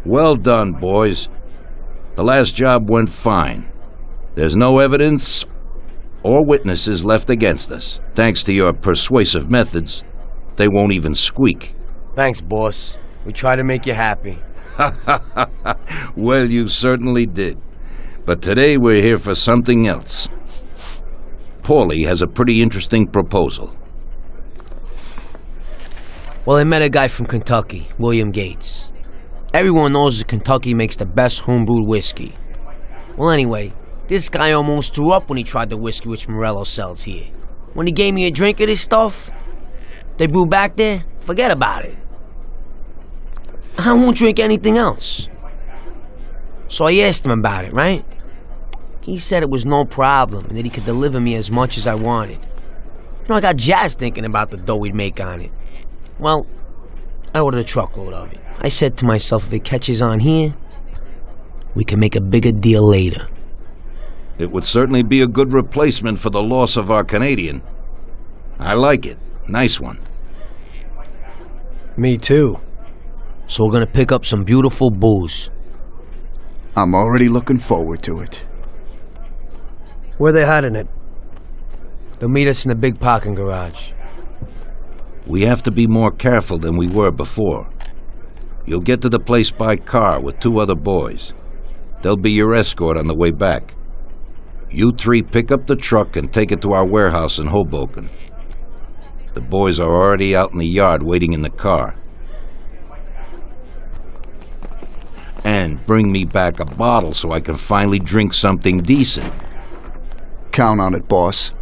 Well done, boys. The last job went fine. There's no evidence or witnesses left against us. Thanks to your persuasive methods, they won't even squeak. Thanks, boss. We try to make you happy. Well, you certainly did. But today we're here for something else. Paulie has a pretty interesting proposal. Well, I met a guy from Kentucky, William Gates. Everyone knows that Kentucky makes the best homebrewed whiskey. Well, anyway, this guy almost threw up when he tried the whiskey which Morello sells here. When he gave me a drink of this stuff they brew back there, forget about it. I won't drink anything else. So I asked him about it, right? He said it was no problem and that he could deliver me as much as I wanted. I got jazzed thinking about the dough we'd make on it. Well, I ordered a truckload of it. I said to myself, if it catches on here, we can make a bigger deal later. It would certainly be a good replacement for the loss of our Canadian. I like it. Nice one. Me too. So we're gonna pick up some beautiful booze. I'm already looking forward to it. Where they hiding it? They'll meet us in the big parking garage. We have to be more careful than we were before. You'll get to the place by car with 2 other boys. They'll be your escort on the way back. You 3 pick up the truck and take it to our warehouse in Hoboken. The boys are already out in the yard waiting in the car. And bring me back a bottle so I can finally drink something decent. Count on it, boss.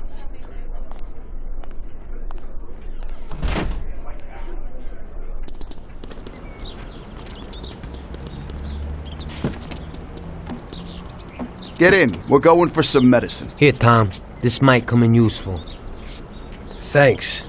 Get in. We're going for some medicine. Here, Tom. This might come in useful. Thanks.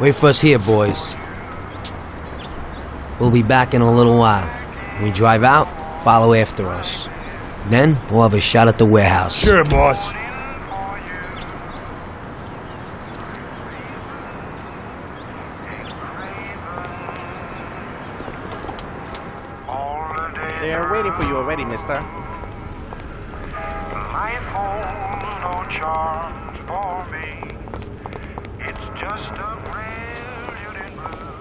Wait for us here, boys. We'll be back in a little while. When we drive out, follow after us. Then we'll have a shot at the warehouse. Sure, boss. They're waiting for you already, mister. Life holds no charms for me. It's just a brilliant blue.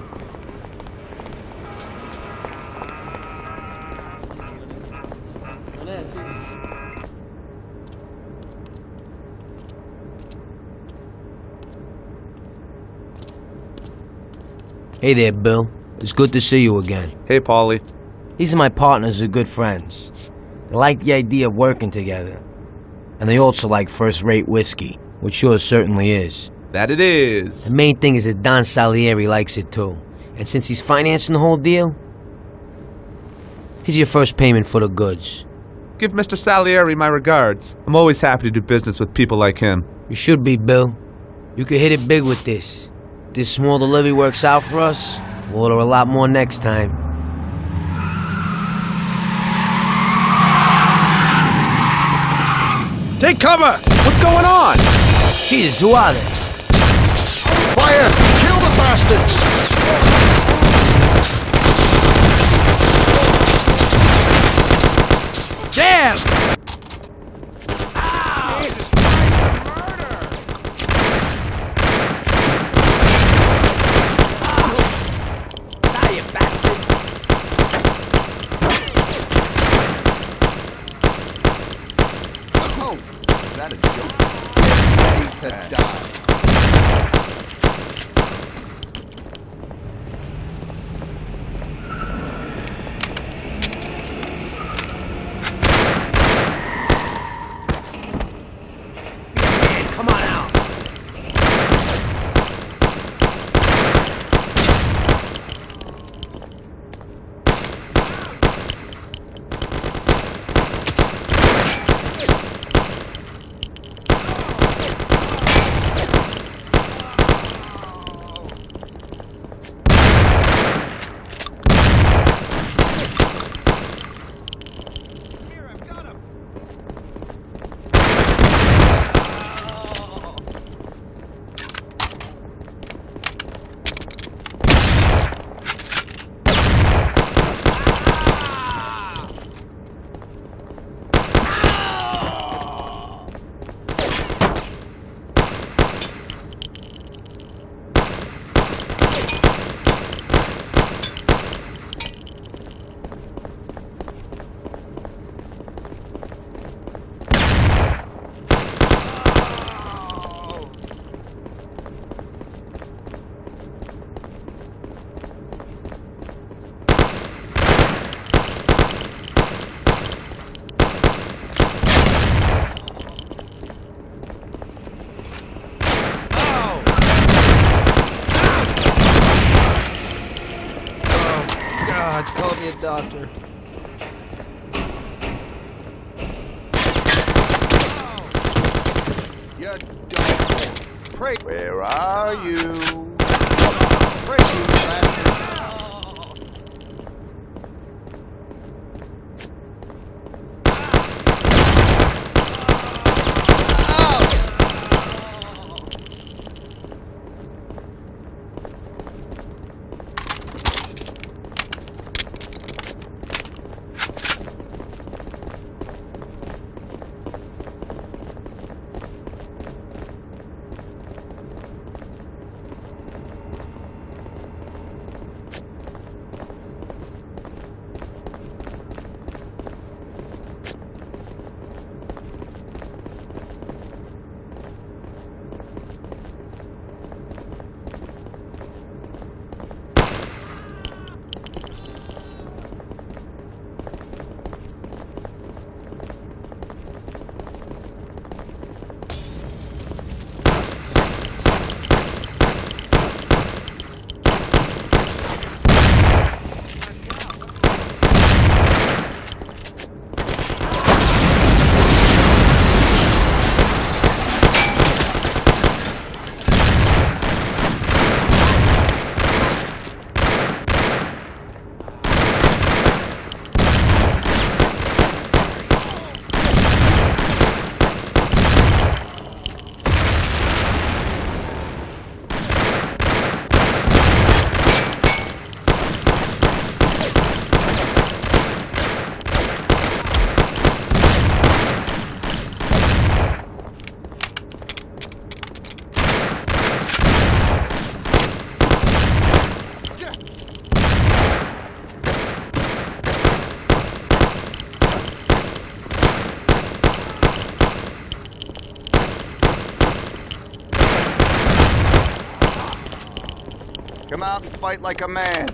Hey there, Bill. It's good to see you again. Hey, Paulie. These are my partners who are good friends. They like the idea of working together. And they also like first-rate whiskey, which yours certainly is. That it is. The main thing is that Don Salieri likes it too. And since he's financing the whole deal, here's your first payment for the goods. Give Mr. Salieri my regards. I'm always happy to do business with people like him. You should be, Bill. You could hit it big with this. If this small delivery works out for us, we'll order a lot more next time. Take cover! What's going on? Jesus, who are they? Fire! Kill the bastards! Damn! Oh, is that a joke? Ready to die. the doctor. You don't. Pray. Where are you? Pray, you bastard. Come out and fight like a man.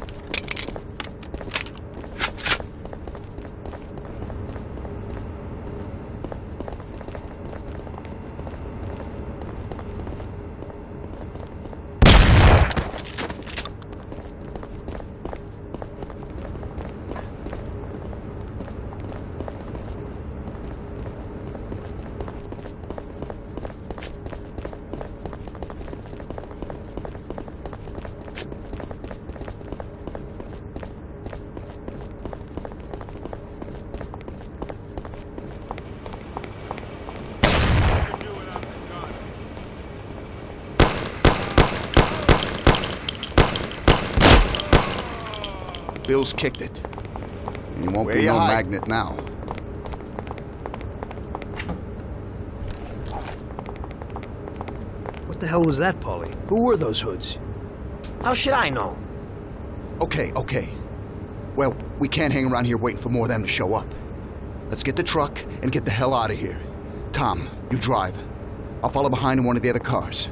Bill's kicked it. And you won't be no magnet now. What the hell was that, Paulie? Who were those hoods? How should I know? Okay. Well, we can't hang around here waiting for more of them to show up. Let's get the truck and get the hell out of here. Tom, you drive. I'll follow behind in one of the other cars.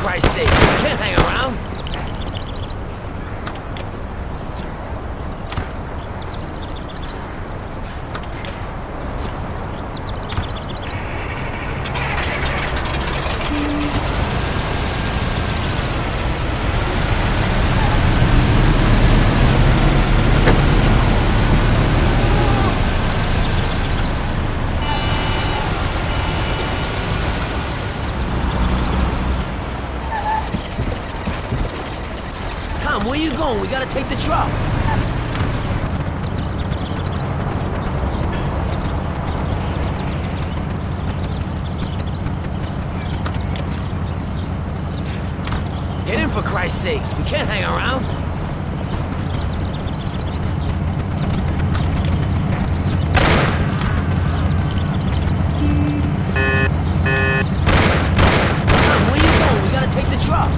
Christ's sake! We can't hang around! Where you going? We gotta take the truck. Get in for Christ's sakes. We can't hang around. Come, where you going? We gotta take the truck.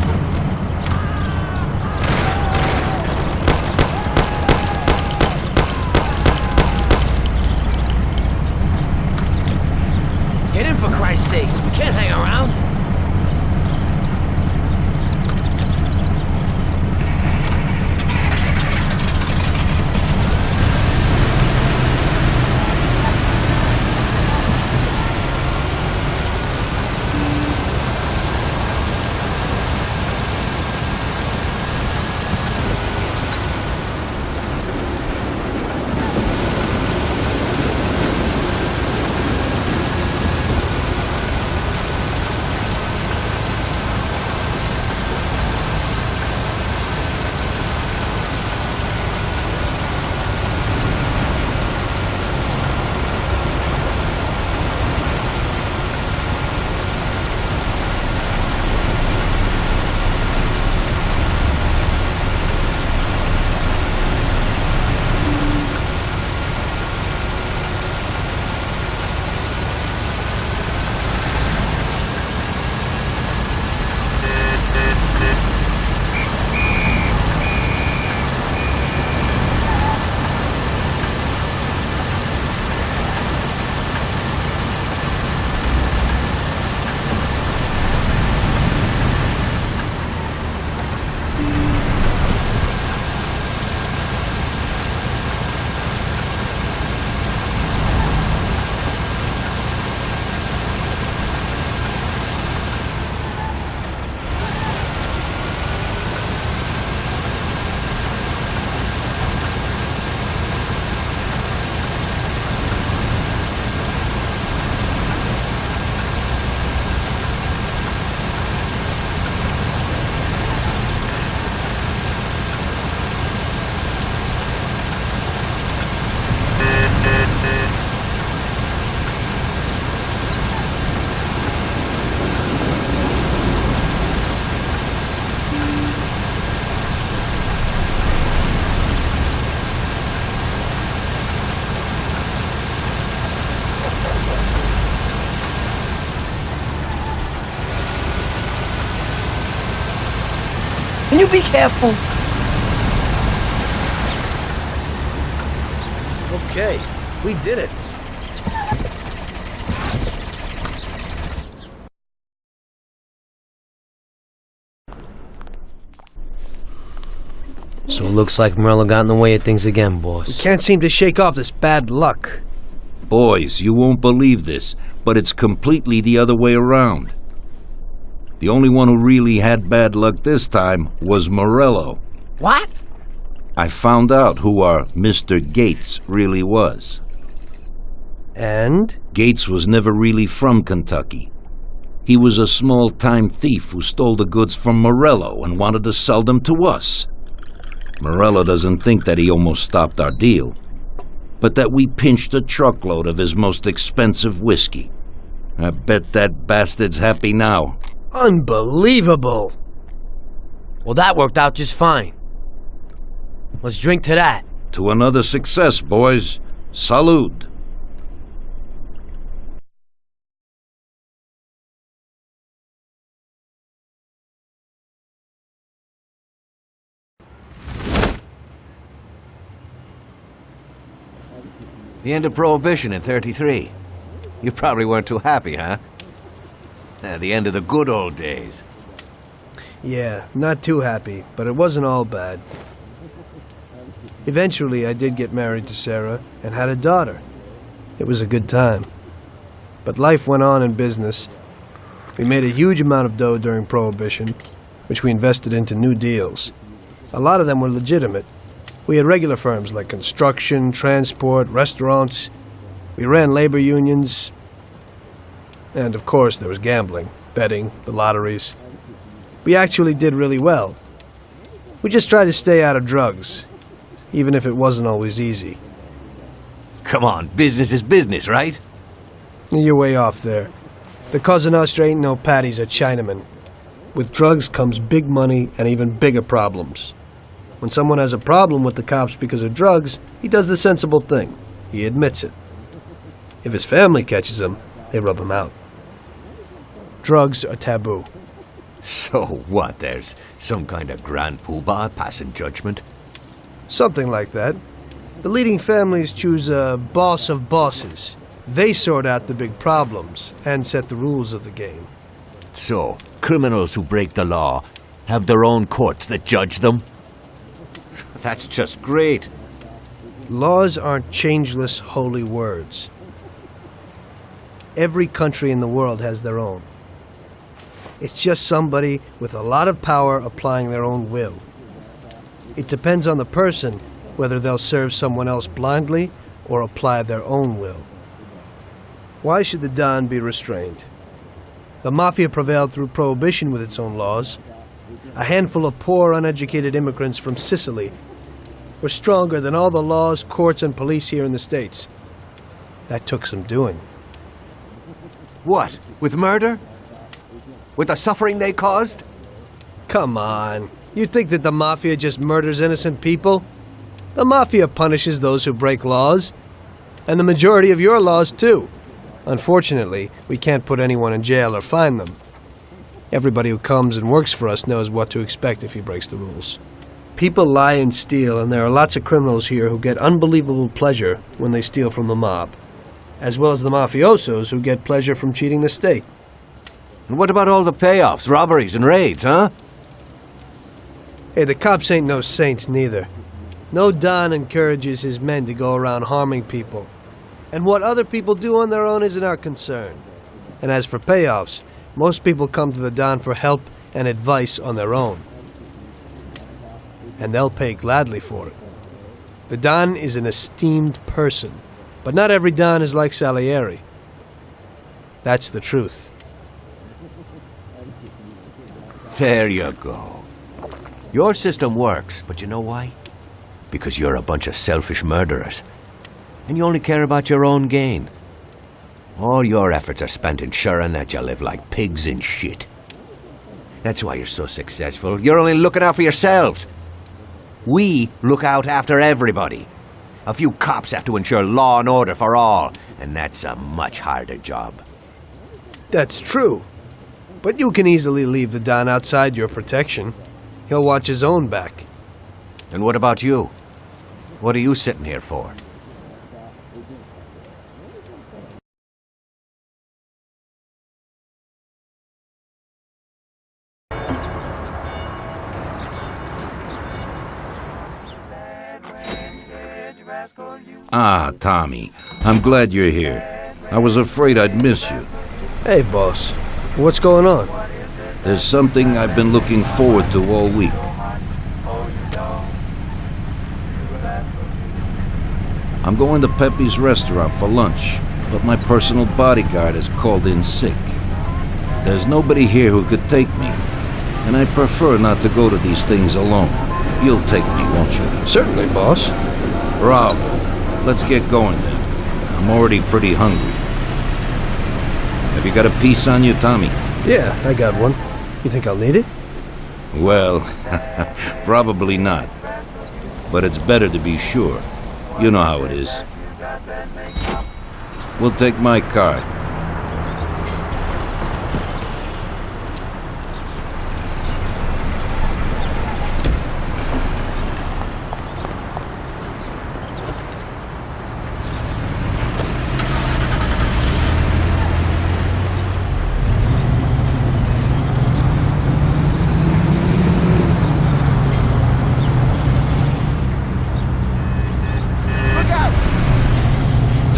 Get in for Christ's sakes, we can't hang around. Can you be careful? Okay, we did it. So it looks like Morello got in the way of things again, boss. We can't seem to shake off this bad luck. Boys, you won't believe this, but it's completely the other way around. The only one who really had bad luck this time was Morello. What? I found out who our Mr. Gates really was. And? Gates was never really from Kentucky. He was a small-time thief who stole the goods from Morello and wanted to sell them to us. Morello doesn't think that he almost stopped our deal, but that we pinched a truckload of his most expensive whiskey. I bet that bastard's happy now. Unbelievable! Well, that worked out just fine. Let's drink to that. To another success, boys. Salud. The end of Prohibition in '33. You probably weren't too happy, huh? The end of the good old days. Yeah, not too happy, but it wasn't all bad. Eventually, I did get married to Sarah and had a daughter. It was a good time. But life went on in business. We made a huge amount of dough during Prohibition, which we invested into new deals. A lot of them were legitimate. We had regular firms like construction, transport, restaurants. We ran labor unions. And of course, there was gambling, betting, the lotteries. We actually did really well. We just tried to stay out of drugs, even if it wasn't always easy. Come on, business is business, right? You're way off there. The Cosa Nostra ain't no patties or Chinamen. With drugs comes big money and even bigger problems. When someone has a problem with the cops because of drugs, he does the sensible thing. He admits it. If his family catches him, they rub him out. Drugs are taboo. So what, there's some kind of grand poobah passing judgment? Something like that. The leading families choose a boss of bosses. They sort out the big problems and set the rules of the game. So, criminals who break the law have their own courts that judge them? That's just great. Laws aren't changeless holy words. Every country in the world has their own. It's just somebody with a lot of power applying their own will. It depends on the person whether they'll serve someone else blindly or apply their own will. Why should the Don be restrained? The Mafia prevailed through Prohibition with its own laws. A handful of poor, uneducated immigrants from Sicily were stronger than all the laws, courts, and police here in the States. That took some doing. What, with murder? With the suffering they caused? Come on. You think that the Mafia just murders innocent people? The Mafia punishes those who break laws. And the majority of your laws, too. Unfortunately, we can't put anyone in jail or fine them. Everybody who comes and works for us knows what to expect if he breaks the rules. People lie and steal, and there are lots of criminals here who get unbelievable pleasure when they steal from the mob, as well as the mafiosos who get pleasure from cheating the state. And what about all the payoffs, robberies, and raids, huh? Hey, the cops ain't no saints neither. No Don encourages his men to go around harming people. And what other people do on their own isn't our concern. And as for payoffs, most people come to the Don for help and advice on their own. And they'll pay gladly for it. The Don is an esteemed person, but not every Don is like Salieri. That's the truth. There you go. Your system works, but you know why? Because you're a bunch of selfish murderers. And you only care about your own gain. All your efforts are spent ensuring that you live like pigs in shit. That's why you're so successful. You're only looking out for yourselves. We look out after everybody. A few cops have to ensure law and order for all, and that's a much harder job. That's true. But you can easily leave the Don outside your protection. He'll watch his own back. And what about you? What are you sitting here for? Ah, Tommy, I'm glad you're here. I was afraid I'd miss you. Hey, boss. What's going on? There's something I've been looking forward to all week. I'm going to Pepe's restaurant for lunch, but my personal bodyguard has called in sick. There's nobody here who could take me, and I prefer not to go to these things alone. You'll take me, won't you? Certainly, boss. Bravo. Let's get going then. I'm already pretty hungry. Have you got a piece on you, Tommy? Yeah, I got one. You think I'll need it? Well, probably not. But it's better to be sure. You know how it is. We'll take my card.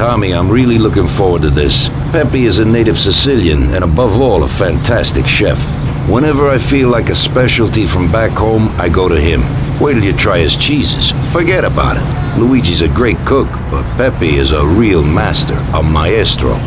Tommy, I'm really looking forward to this. Pepe is a native Sicilian and above all a fantastic chef. Whenever I feel like a specialty from back home, I go to him. Wait till you try his cheeses. Forget about it. Luigi's a great cook, but Pepe is a real master, a maestro.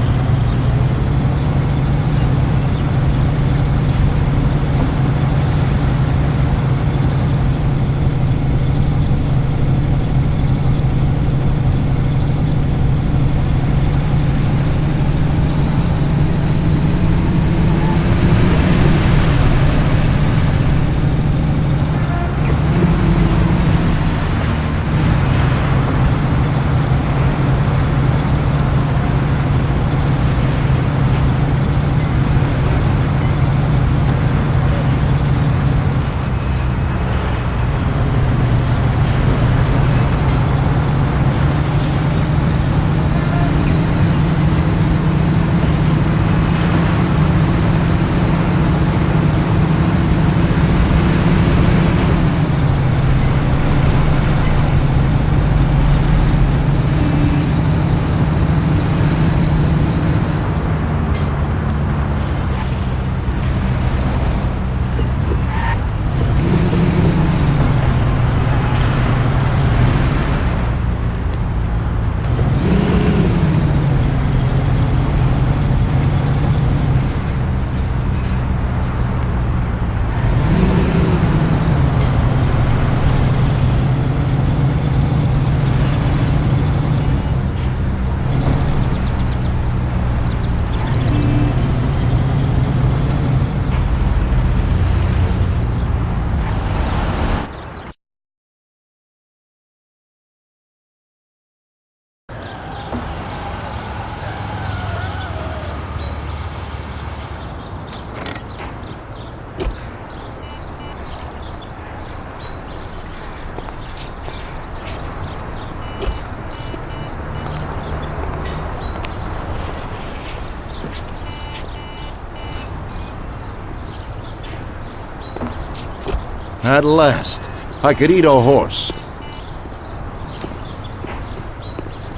At last, I could eat a horse.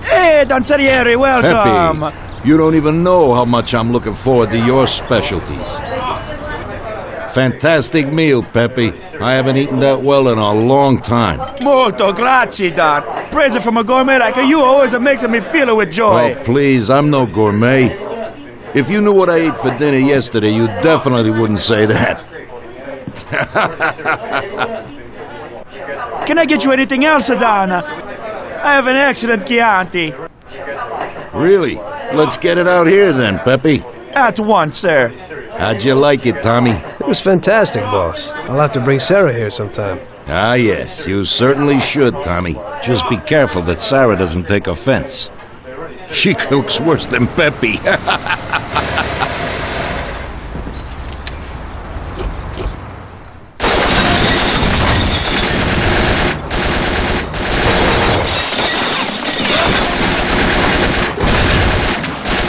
Hey, Danzarieri, welcome! Pepe, you don't even know how much I'm looking forward to your specialties. Fantastic meal, Pepe. I haven't eaten that well in a long time. Molto grazie, Don. Praise from a gourmet like you always makes me feel with joy. Oh, please, I'm no gourmet. If you knew what I ate for dinner yesterday, you definitely wouldn't say that. Can I get you anything else, Don? I have an excellent Chianti. Really? Let's get it out here then, Pepe. At once, sir. How'd you like it, Tommy? It was fantastic, boss. I'll have to bring Sarah here sometime. Ah, yes, you certainly should, Tommy. Just be careful that Sarah doesn't take offense. She cooks worse than Pepe.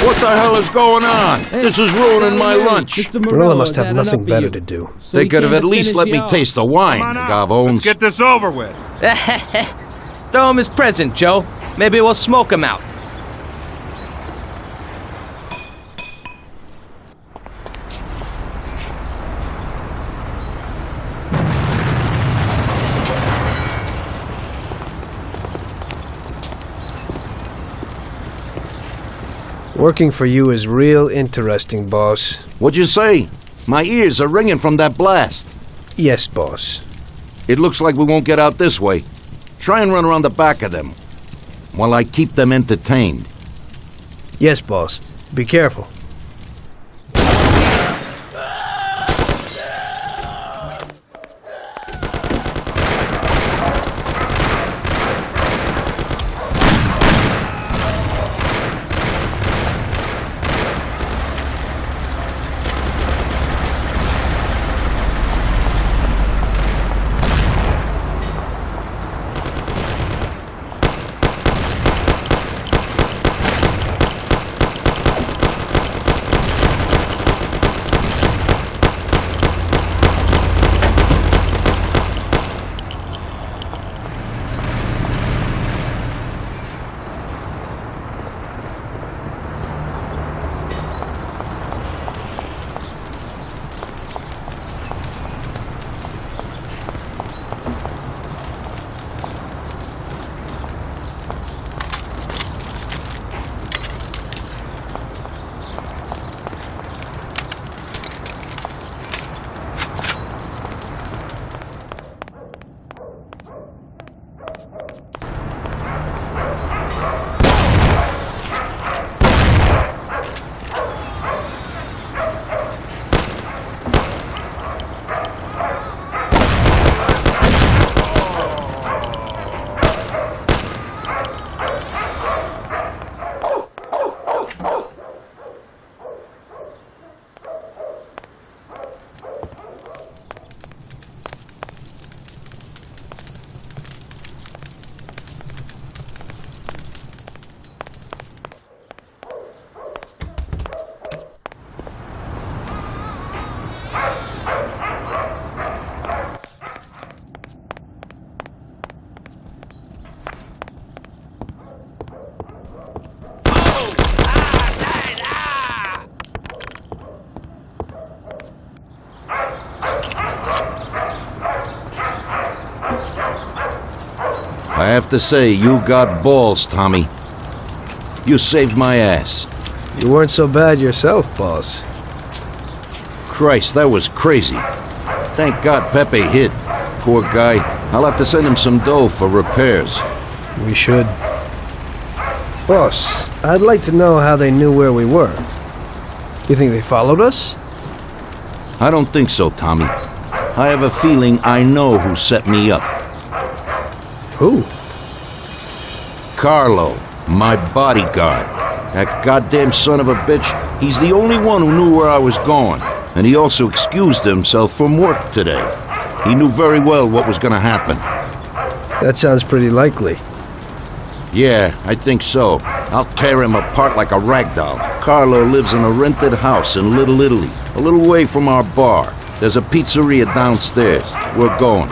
What the hell is going on? This is ruining my lunch. Marilla must have nothing better to do. They could have at least let me taste the wine, Gavones. Let's get this over with. Throw him his present, Joe. Maybe we'll smoke him out. Working for you is real interesting, boss. What'd you say? My ears are ringing from that blast. Yes, boss. It looks like we won't get out this way. Try and run around the back of them while I keep them entertained. Yes, boss. Be careful. I have to say, you got balls, Tommy. You saved my ass. You weren't so bad yourself, boss. Christ, that was crazy. Thank God Pepe hid. Poor guy. I'll have to send him some dough for repairs. We should. Boss, I'd like to know how they knew where we were. You think they followed us? I don't think so, Tommy. I have a feeling I know who set me up. Who? Carlo, my bodyguard. That goddamn son of a bitch, he's the only one who knew where I was going. And he also excused himself from work today. He knew very well what was gonna happen. That sounds pretty likely. Yeah, I think so. I'll tear him apart like a rag doll. Carlo lives in a rented house in Little Italy, a little way from our bar. There's a pizzeria downstairs. We're going.